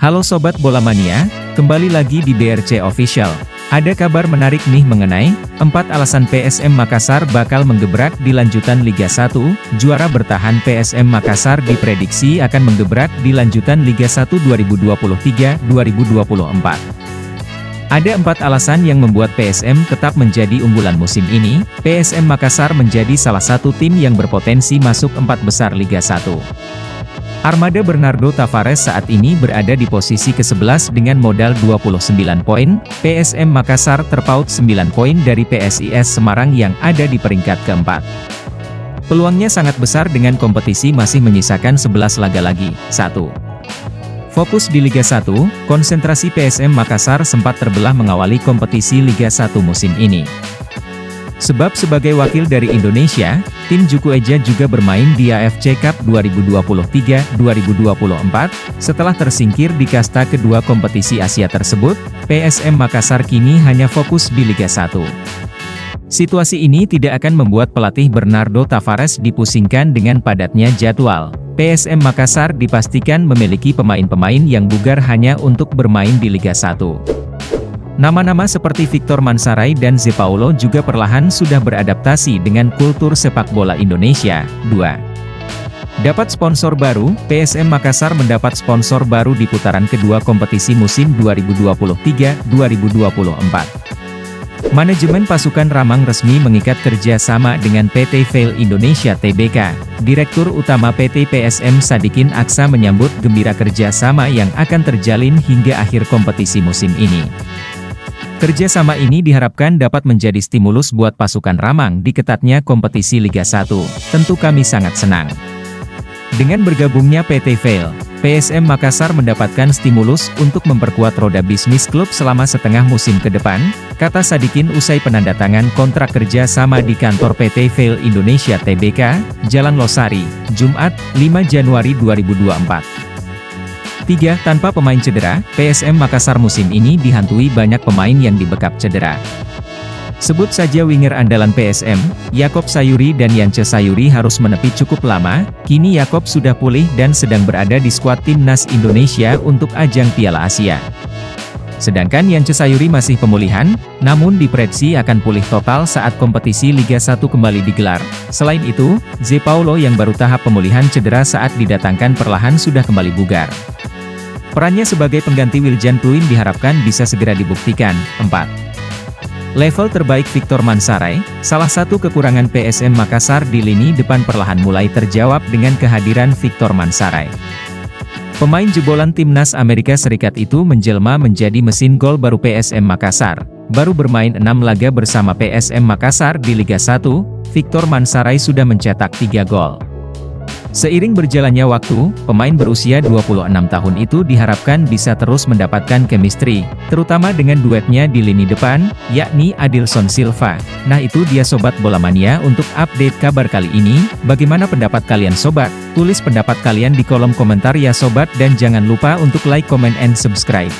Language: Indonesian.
Halo Sobat Bola Mania, kembali lagi di BRC Official. Ada kabar menarik nih mengenai 4 alasan PSM Makassar bakal menggebrak di lanjutan Liga 1. Juara bertahan PSM Makassar diprediksi akan menggebrak di lanjutan Liga 1 2023-2024. Ada 4 alasan yang membuat PSM tetap menjadi unggulan musim ini. PSM Makassar menjadi salah satu tim yang berpotensi masuk 4 besar Liga 1. Armada Bernardo Tavares saat ini berada di posisi ke-11 dengan modal 29 poin, PSM Makassar terpaut 9 poin dari PSIS Semarang yang ada di peringkat keempat. Peluangnya sangat besar dengan kompetisi masih menyisakan 11 laga lagi. 1. Fokus di Liga 1, konsentrasi PSM Makassar sempat terbelah mengawali kompetisi Liga 1 musim ini. Sebab sebagai wakil dari Indonesia, tim Juku Eja juga bermain di AFC Cup 2023-2024, setelah tersingkir di kasta kedua kompetisi Asia tersebut, PSM Makassar kini hanya fokus di Liga 1. Situasi ini tidak akan membuat pelatih Bernardo Tavares dipusingkan dengan padatnya jadwal. PSM Makassar dipastikan memiliki pemain-pemain yang bugar hanya untuk bermain di Liga 1. Nama-nama seperti Victor Mansaray dan Zé Paulo juga perlahan sudah beradaptasi dengan kultur sepak bola Indonesia. 2. Dapat sponsor baru, PSM Makassar mendapat sponsor baru di putaran kedua kompetisi musim 2023-2024. Manajemen pasukan Ramang resmi mengikat kerjasama dengan PT Vail Indonesia Tbk. Direktur Utama PT PSM Sadikin Aksa menyambut gembira kerjasama yang akan terjalin hingga akhir kompetisi musim ini. Kerjasama ini diharapkan dapat menjadi stimulus buat pasukan Ramang di ketatnya kompetisi Liga 1. Tentu kami sangat senang. Dengan bergabungnya PT Vail, PSM Makassar mendapatkan stimulus untuk memperkuat roda bisnis klub selama setengah musim ke depan, kata Sadikin usai penandatangan kontrak kerja sama di kantor PT Vail Indonesia Tbk, Jalan Losari, Jumat, 5 Januari 2024. 3. Tanpa pemain cedera, PSM Makassar musim ini dihantui banyak pemain yang dibekap cedera. Sebut saja winger andalan PSM, Yakob Sayuri dan Yance Sayuri harus menepi cukup lama, kini Yakob sudah pulih dan sedang berada di skuad Timnas Indonesia untuk ajang Piala Asia. Sedangkan Yance Sayuri masih pemulihan, namun diprediksi akan pulih total saat kompetisi Liga 1 kembali digelar. Selain itu, Zé Paulo yang baru tahap pemulihan cedera saat didatangkan perlahan sudah kembali bugar. Perannya sebagai pengganti Wiljan Pluim diharapkan bisa segera dibuktikan. 4. Level terbaik Victor Mansaray, salah satu kekurangan PSM Makassar di lini depan perlahan mulai terjawab dengan kehadiran Victor Mansaray. Pemain jebolan Timnas Amerika Serikat itu menjelma menjadi mesin gol baru PSM Makassar. Baru bermain 6 laga bersama PSM Makassar di Liga 1, Victor Mansaray sudah mencetak 3 gol. Seiring berjalannya waktu, pemain berusia 26 tahun itu diharapkan bisa terus mendapatkan chemistry, terutama dengan duetnya di lini depan, yakni Adilson Silva. Nah itu dia Sobat Bola Mania untuk update kabar kali ini. Bagaimana pendapat kalian Sobat? Tulis pendapat kalian di kolom komentar ya Sobat dan jangan lupa untuk like, comment, and subscribe.